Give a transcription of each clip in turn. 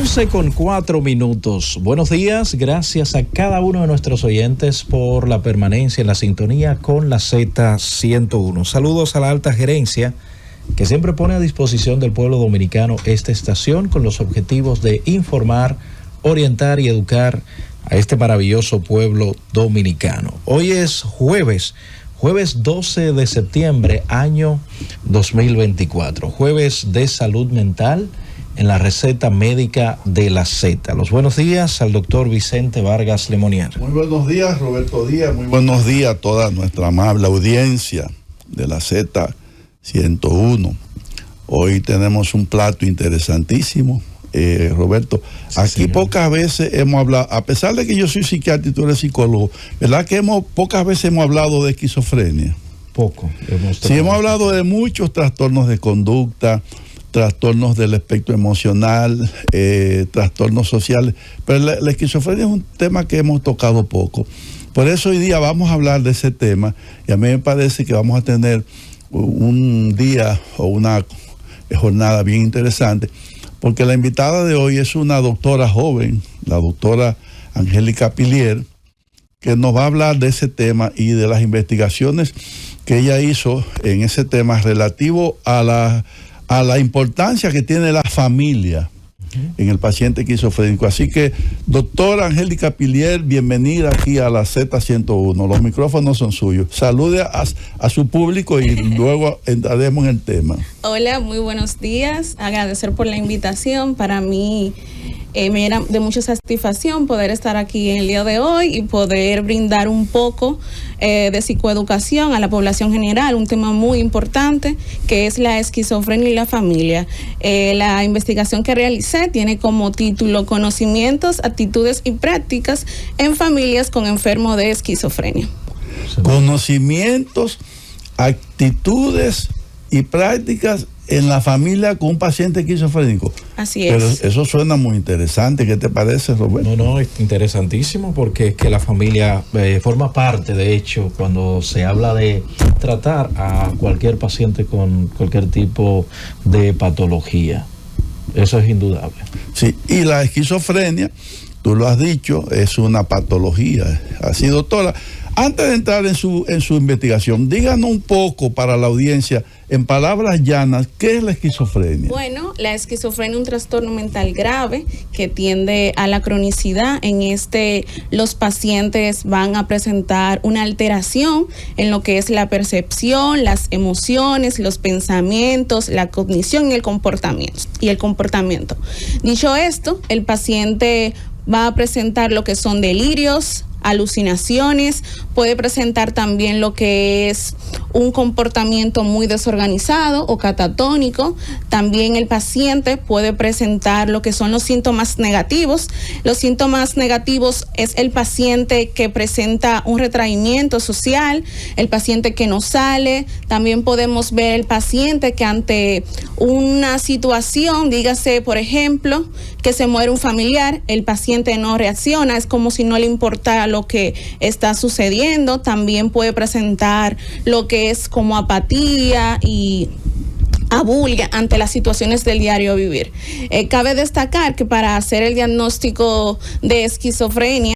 11:04. Buenos días, gracias a cada uno de nuestros oyentes por la permanencia en la sintonía con la Z101. Saludos a la alta gerencia que siempre pone a disposición del pueblo dominicano esta estación con los objetivos de informar, orientar y educar a este maravilloso pueblo dominicano. Hoy es jueves 12 de septiembre, año 2024, jueves de salud mental en la receta médica de la Z. Los buenos días al doctor Vicente Vargas Lemonier. Muy buenos días, Roberto Díaz. Muy buenos días a toda nuestra amable audiencia de la Z101. Hoy tenemos un plato interesantísimo, Roberto. Sí, aquí señor. Pocas veces hemos hablado, a pesar de que yo soy psiquiatra y tú eres psicólogo, ¿verdad que pocas veces hemos hablado de esquizofrenia? Poco. Sí, hemos hablado de muchos trastornos de conducta, trastornos del espectro emocional, trastornos sociales, pero la esquizofrenia es un tema que hemos tocado poco. Por eso hoy día vamos a hablar de ese tema y a mí me parece que vamos a tener un día o una jornada bien interesante, porque la invitada de hoy es una doctora joven, la doctora Angélica Pilier, que nos va a hablar de ese tema y de las investigaciones que ella hizo en ese tema relativo a la importancia que tiene la familia en el paciente esquizofrénico. Así que, doctora Angélica Pilier, bienvenida aquí a la Z101. Los micrófonos son suyos. Salude a su público y luego entraremos en el tema. Hola, muy buenos días. Agradecer por la invitación. Para mí me era de mucha satisfacción poder estar aquí en el día de hoy y poder brindar un poco de psicoeducación a la población general, un tema muy importante que es la esquizofrenia y la familia. La investigación que realicé tiene como título Conocimientos, Actitudes y Prácticas en familias con enfermos de esquizofrenia. Conocimientos, actitudes y prácticas en la familia con un paciente esquizofrénico. Así es. Pero eso suena muy interesante. ¿Qué te parece, Roberto? No, es interesantísimo porque es que la familia forma parte, de hecho, cuando se habla de tratar a cualquier paciente con cualquier tipo de patología. Eso es indudable. Sí, y la esquizofrenia, tú lo has dicho, es una patología. Así, doctora, antes de entrar en su investigación, díganos un poco para la audiencia, en palabras llanas, ¿qué es la esquizofrenia? Bueno, la esquizofrenia es un trastorno mental grave que tiende a la cronicidad. En los pacientes van a presentar una alteración en lo que es la percepción, las emociones, los pensamientos, la cognición y el comportamiento. Dicho esto, el paciente va a presentar lo que son delirios, alucinaciones, puede presentar también lo que es un comportamiento muy desorganizado o catatónico. También el paciente puede presentar lo que son los síntomas negativos. Los síntomas negativos es el paciente que presenta un retraimiento social, el paciente que no sale. También podemos ver el paciente que ante una situación, dígase por ejemplo, que se muere un familiar, el paciente no reacciona, es como si no le importara lo que está sucediendo. También puede presentar lo que es como apatía y abulia ante las situaciones del diario vivir. Cabe destacar que para hacer el diagnóstico de esquizofrenia,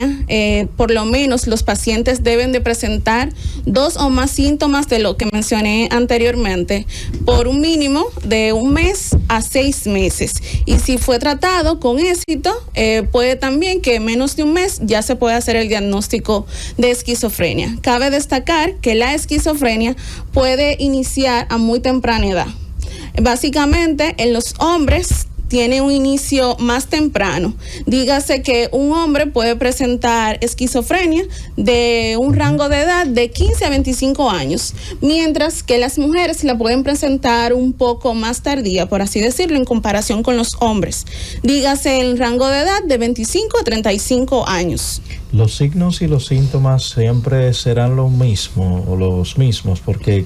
por lo menos los pacientes deben de presentar 2 o más síntomas de lo que mencioné anteriormente, por un mínimo de 1 mes a 6 meses. Y si fue tratado con éxito, puede también que en menos de 1 mes ya se puede hacer el diagnóstico de esquizofrenia. Cabe destacar que la esquizofrenia puede iniciar a muy temprana edad. Básicamente, en los hombres tiene un inicio más temprano. Dígase que un hombre puede presentar esquizofrenia de un rango de edad de 15 a 25 años, mientras que las mujeres la pueden presentar un poco más tardía, por así decirlo, en comparación con los hombres. Dígase el rango de edad de 25 a 35 años. Los signos y los síntomas siempre serán los mismos, porque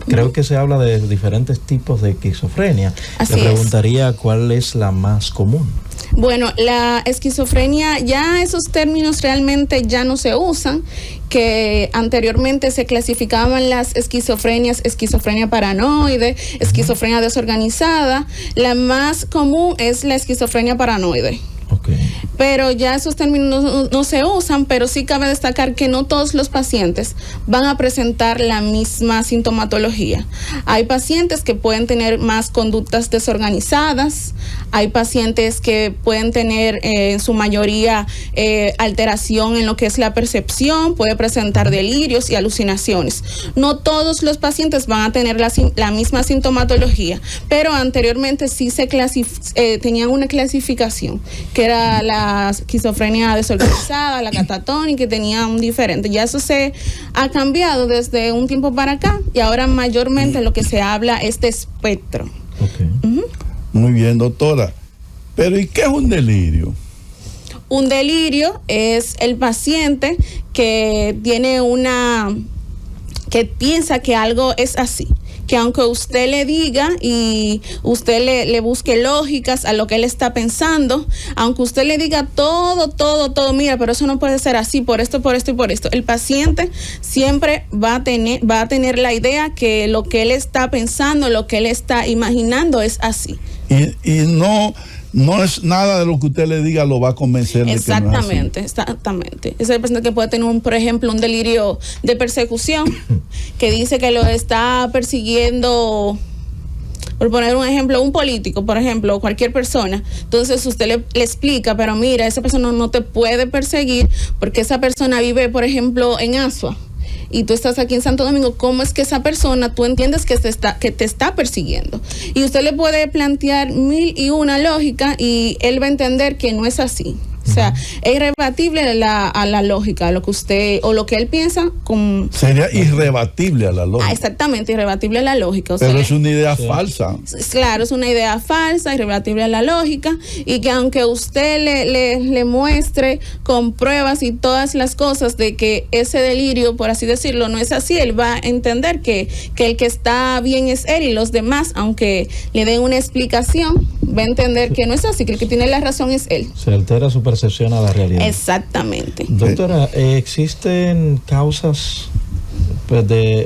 creo que se habla de diferentes tipos de esquizofrenia. Así Le preguntaría cuál es la más común. Bueno, la esquizofrenia, ya esos términos realmente ya no se usan, que anteriormente se clasificaban las esquizofrenias, esquizofrenia paranoide, esquizofrenia desorganizada. La más común es la esquizofrenia paranoide. Okay. Pero ya esos términos no se usan, pero sí cabe destacar que no todos los pacientes van a presentar la misma sintomatología. Hay pacientes que pueden tener más conductas desorganizadas, hay pacientes que pueden tener en su mayoría alteración en lo que es la percepción, puede presentar delirios y alucinaciones. No todos los pacientes van a tener la misma sintomatología, pero anteriormente sí se tenían una clasificación, que era la esquizofrenia desorganizada, la catatónica, que tenía un diferente. Ya eso se ha cambiado desde un tiempo para acá y ahora mayormente lo que se habla es de espectro. Okay. Muy bien, doctora. Pero ¿y qué es un delirio? Un delirio es el paciente que tiene que piensa que algo es así, que aunque usted le diga y usted le busque lógicas a lo que él está pensando, aunque usted le diga todo, mira, pero eso no puede ser así, por esto y por esto, el paciente siempre va a tener la idea que lo que él está pensando, lo que él está imaginando es así. Y no es nada de lo que usted le diga lo va a convencer de exactamente, que no es así. Exactamente. Es el paciente que puede tener, por ejemplo, un delirio de persecución, que dice que lo está persiguiendo, por poner un ejemplo, un político, por ejemplo, o cualquier persona. Entonces usted le explica, pero mira, esa persona no te puede perseguir porque esa persona vive, por ejemplo, en Asua. Y tú estás aquí en Santo Domingo, ¿cómo es que esa persona, tú entiendes que te está persiguiendo? Y usted le puede plantear 1001 lógica y él va a entender que no es así. O sea, es irrebatible a la lógica, a lo que usted o lo que él piensa. Sería irrebatible a la lógica. Exactamente, irrebatible a la lógica. Pero es una idea falsa. Claro, es una idea falsa, irrebatible a la lógica, y que aunque usted le muestre con pruebas y todas las cosas de que ese delirio, por así decirlo, no es así, él va a entender que el que está bien es él y los demás, aunque le den una explicación, va a entender que no es así, que el que tiene la razón es él. Se altera su percepción a la realidad. Exactamente. Doctora, ¿existen causas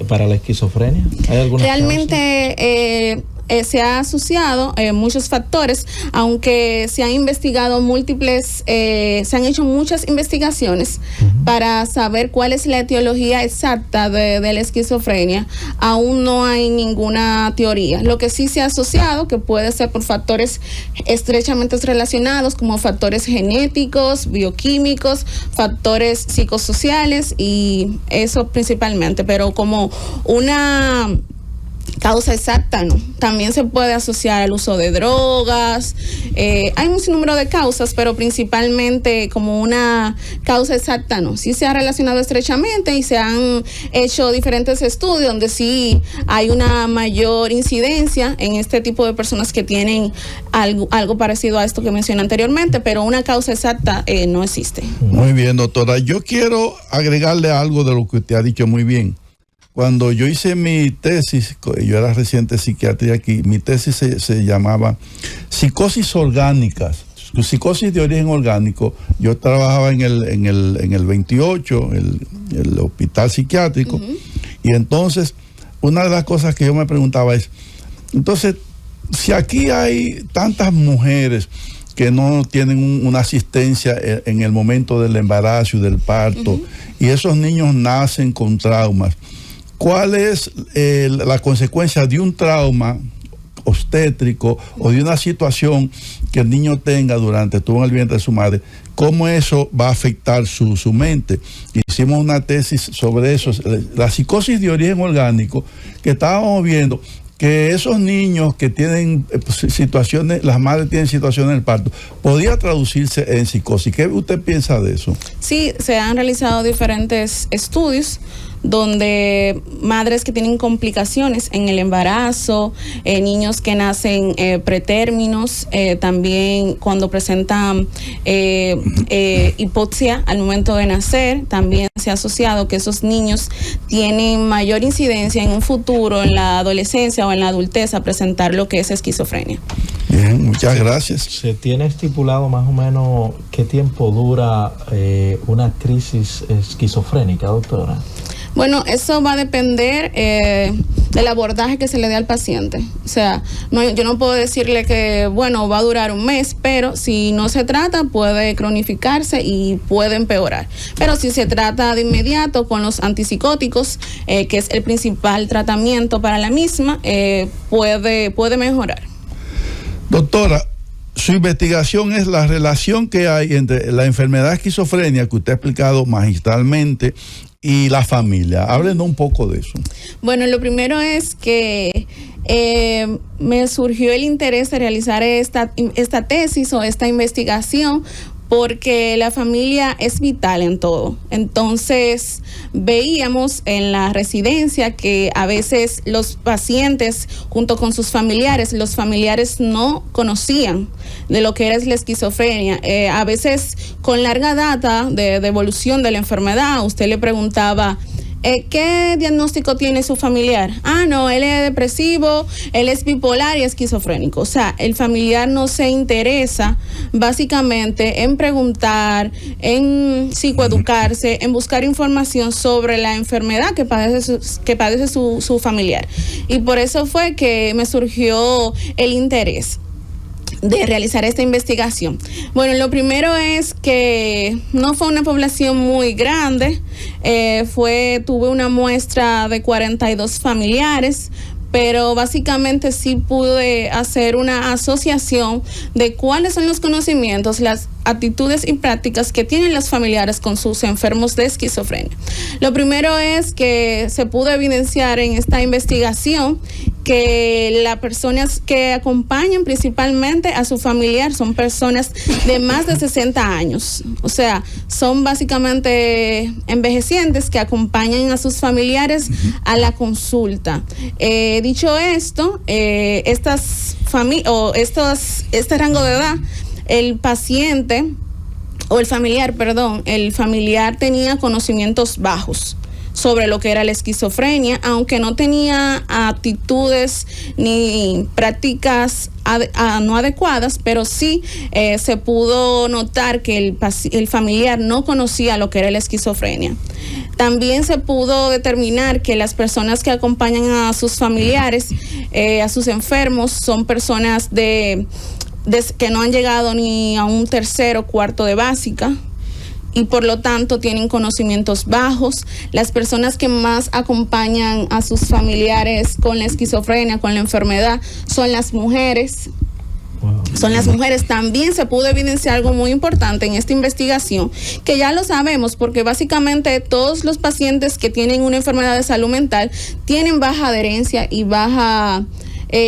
para la esquizofrenia? ¿Hay alguna realmente se ha asociado muchos factores, aunque se han investigado se han hecho muchas investigaciones para saber cuál es la etiología exacta de la esquizofrenia. Aún no hay ninguna teoría. Lo que sí se ha asociado, que puede ser por factores estrechamente relacionados, como factores genéticos, bioquímicos, factores psicosociales, y eso principalmente, pero como una causa exacta, no. También se puede asociar al uso de drogas. Hay un sinnúmero de causas, pero principalmente como una causa exacta, no. Sí se ha relacionado estrechamente y se han hecho diferentes estudios donde sí hay una mayor incidencia en este tipo de personas que tienen algo parecido a esto que mencioné anteriormente, pero una causa exacta no existe. Muy bien, doctora. Yo quiero agregarle algo de lo que usted ha dicho muy bien. Cuando yo hice mi tesis, yo era residente de psiquiatría aquí, mi tesis se llamaba Psicosis Orgánicas, psicosis de origen orgánico. Yo trabajaba en el 28, el hospital psiquiátrico, y entonces una de las cosas que yo me preguntaba es, entonces, si aquí hay tantas mujeres que no tienen una asistencia en el momento del embarazo y del parto, y esos niños nacen con traumas, ¿cuál es la consecuencia de un trauma obstétrico o de una situación que el niño tenga durante todo el vientre de su madre? ¿Cómo eso va a afectar su mente? Hicimos una tesis sobre eso, la psicosis de origen orgánico, que estábamos viendo que esos niños que tienen situaciones, las madres tienen situaciones en el parto, podía traducirse en psicosis. ¿Qué usted piensa de eso? Sí, se han realizado diferentes estudios donde madres que tienen complicaciones en el embarazo, niños que nacen pretérminos, también cuando presentan hipoxia al momento de nacer, también se ha asociado que esos niños tienen mayor incidencia en un futuro, en la adolescencia o en la adultez, a presentar lo que es esquizofrenia. Bien, muchas gracias. ¿Se tiene estipulado más o menos qué tiempo dura una crisis esquizofrénica, doctora? Bueno, eso va a depender del abordaje que se le dé al paciente. O sea, yo no puedo decirle que, bueno, va a durar un mes, pero si no se trata, puede cronificarse y puede empeorar. Pero si se trata de inmediato con los antipsicóticos, que es el principal tratamiento para la misma, puede mejorar. Doctora, su investigación es la relación que hay entre la enfermedad de esquizofrenia, que usted ha explicado magistralmente, y la familia. Háblenos un poco de eso. Bueno, lo primero es que me surgió el interés de realizar esta tesis o esta investigación porque la familia es vital en todo. Entonces, veíamos en la residencia que a veces los pacientes, junto con sus familiares, los familiares no conocían de lo que era la esquizofrenia. A veces, con larga data de evolución de la enfermedad, usted le preguntaba, ¿qué diagnóstico tiene su familiar? Ah, no, él es depresivo, él es bipolar y esquizofrénico. O sea, el familiar no se interesa básicamente en preguntar, en psicoeducarse, en buscar información sobre la enfermedad que padece su familiar. Y por eso fue que me surgió el interés de realizar esta investigación. Bueno, lo primero es que no fue una población muy grande, tuve una muestra de 42 familiares, pero básicamente sí pude hacer una asociación de cuáles son los conocimientos, las actitudes y prácticas que tienen los familiares con sus enfermos de esquizofrenia. Lo primero es que se pudo evidenciar en esta investigación que las personas que acompañan principalmente a su familiar son personas de más de 60 años. O sea, son básicamente envejecientes que acompañan a sus familiares a la consulta. Dicho esto, este rango de edad, el familiar tenía conocimientos bajos sobre lo que era la esquizofrenia, aunque no tenía actitudes ni prácticas no adecuadas, pero sí se pudo notar que el familiar no conocía lo que era la esquizofrenia. También se pudo determinar que las personas que acompañan a sus familiares, a sus enfermos, son personas que no han llegado ni a un tercero o cuarto de básica, y por lo tanto tienen conocimientos bajos. Las personas que más acompañan a sus familiares con la esquizofrenia, con la enfermedad, son las mujeres. Son las mujeres. También se pudo evidenciar algo muy importante en esta investigación, que ya lo sabemos porque básicamente todos los pacientes que tienen una enfermedad de salud mental tienen baja adherencia y baja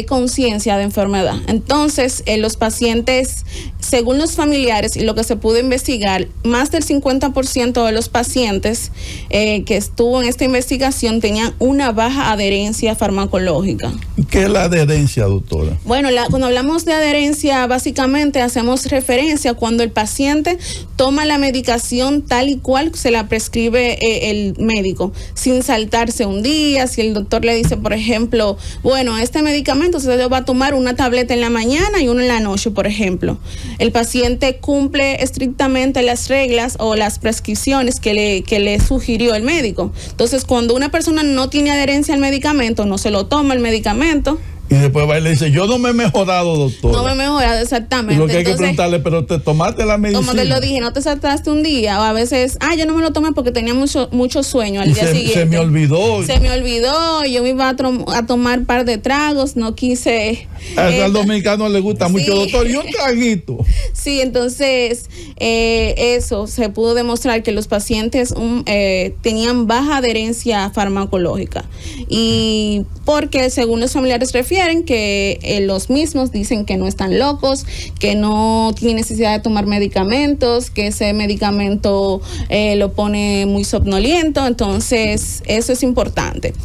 conciencia de enfermedad. Entonces, los pacientes, según los familiares y lo que se pudo investigar, más del 50% de los pacientes que estuvo en esta investigación tenían una baja adherencia farmacológica. ¿Qué es la adherencia, doctora? Bueno, cuando hablamos de adherencia, básicamente hacemos referencia cuando el paciente toma la medicación tal y cual se la prescribe el médico, sin saltarse un día. Si el doctor le dice, por ejemplo, bueno, este medicamento usted va a tomar una tableta en la mañana y una en la noche, por ejemplo. El paciente cumple estrictamente las reglas o las prescripciones que le sugirió el médico. Entonces, cuando una persona no tiene adherencia al medicamento, no se lo toma el medicamento. Y después va y le dice, yo no me he mejorado, doctor. No me he mejorado, exactamente. Y lo que hay que preguntarle, pero te tomaste la medicina. Como te lo dije, no te saltaste un día, o a veces, yo no me lo tomé porque tenía mucho sueño al día siguiente. Se me olvidó. Se me olvidó, yo me iba a tomar un par de tragos, no quise. Al dominicano le gusta mucho, doctor, y un traguito. Sí, entonces, eso se pudo demostrar que los pacientes tenían baja adherencia farmacológica. Y porque, según los familiares refieren, que los mismos dicen que no están locos, que no tienen necesidad de tomar medicamentos, que ese medicamento lo pone muy somnoliento. Entonces, eso es importante.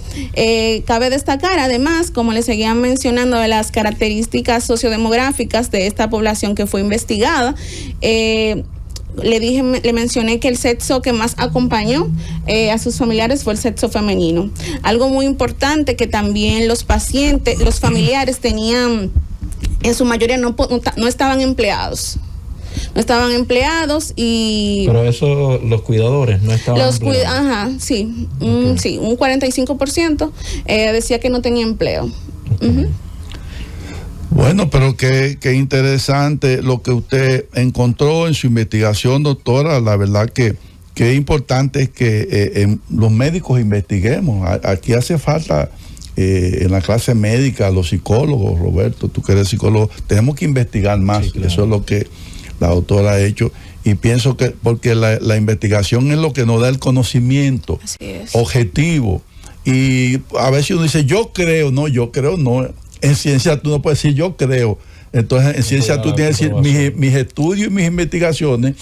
Cabe destacar, además, como les seguían mencionando, de las características sociodemográficas de esta población que fue investigada. Le mencioné que el sexo que más acompañó a sus familiares fue el sexo femenino. Algo muy importante, que también los familiares tenían en su mayoría no estaban empleados. No estaban empleados y... Pero eso, los cuidadores no estaban empleados. Ajá, sí. Okay. Sí, un 45% decía que no tenía empleo. Okay. Uh-huh. Bueno, pero qué interesante lo que usted encontró en su investigación, doctora. La verdad que es importante que los médicos investiguemos. Aquí hace falta... en la clase médica, los psicólogos, Roberto, tú que eres psicólogo, tenemos que investigar más. Sí, claro. Eso es lo que la doctora ha hecho, y pienso que porque la investigación es lo que nos da el conocimiento objetivo, y a veces uno dice yo creo, no, en ciencia tú no puedes decir yo creo. Entonces, en ciencia tú tienes que decir, mis estudios y mis investigaciones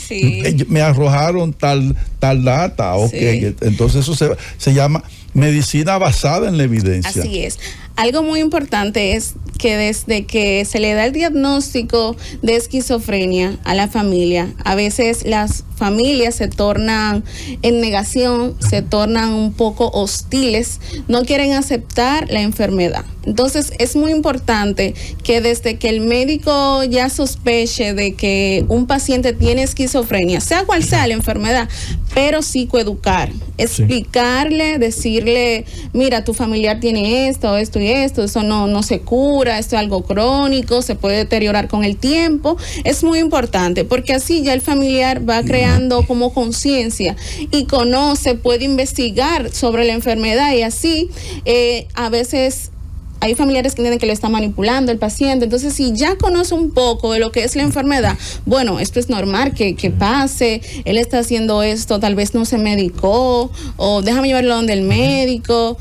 me arrojaron tal data. Okay. Sí. Entonces, eso se llama medicina basada en la evidencia. Así es. Algo muy importante es que desde que se le da el diagnóstico de esquizofrenia a la familia, a veces las familias se tornan en negación, se tornan un poco hostiles, no quieren aceptar la enfermedad. Entonces es muy importante que desde que el médico ya sospeche de que un paciente tiene esquizofrenia, sea cual sea la enfermedad, pero psicoeducar, explicarle, decirle, mira, tu familiar tiene esto y esto, eso no se cura, esto es algo crónico, se puede deteriorar con el tiempo. Es muy importante porque así ya el familiar va creando como conciencia y conoce, puede investigar sobre la enfermedad, y así a veces hay familiares que entienden que le está manipulando el paciente. Entonces, si ya conoce un poco de lo que es la enfermedad, bueno, esto es normal que pase, él está haciendo esto, tal vez no se medicó, o déjame llevarlo donde el médico,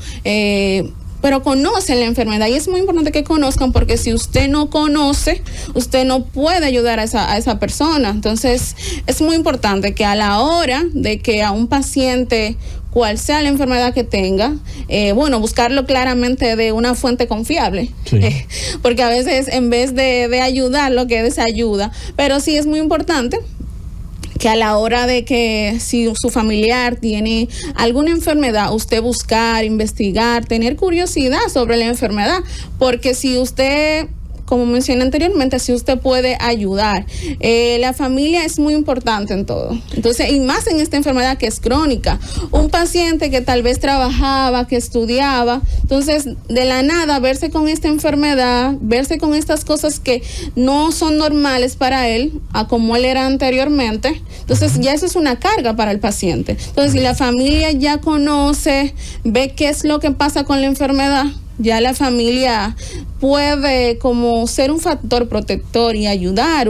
pero conocen la enfermedad, y es muy importante que conozcan, porque si usted no conoce, usted no puede ayudar a esa persona. Entonces, es muy importante que a la hora de que a un paciente, cual sea la enfermedad que tenga, buscarlo claramente de una fuente confiable, porque a veces en vez de ayudar, lo que desayuda. Pero sí es muy importante que a la hora de que si su familiar tiene alguna enfermedad, usted buscar, investigar, tener curiosidad sobre la enfermedad, porque si usted, como mencioné anteriormente, si usted puede ayudar. La familia es muy importante en todo. Entonces, y más en esta enfermedad que es crónica. Un paciente que tal vez trabajaba, que estudiaba, entonces de la nada verse con esta enfermedad, verse con estas cosas que no son normales para él, a como él era anteriormente, entonces ya eso es una carga para el paciente. Entonces, si la familia ya conoce, ve qué es lo que pasa con la enfermedad, ya la familia puede como ser un factor protector y ayudar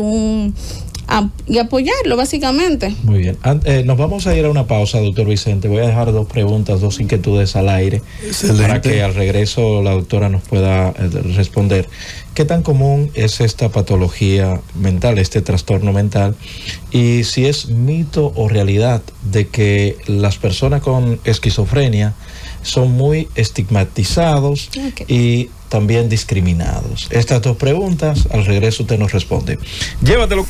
y apoyarlo, básicamente. Muy bien. Nos vamos a ir a una pausa, doctor Vicente. Voy a dejar dos inquietudes al aire. Excelente. Para que al regreso la doctora nos pueda responder. ¿Qué tan común es esta patología mental, este trastorno mental? Y si es mito o realidad de que las personas con esquizofrenia son muy estigmatizados y también discriminados. Estas dos preguntas, al regreso usted nos responde. Llévatelo.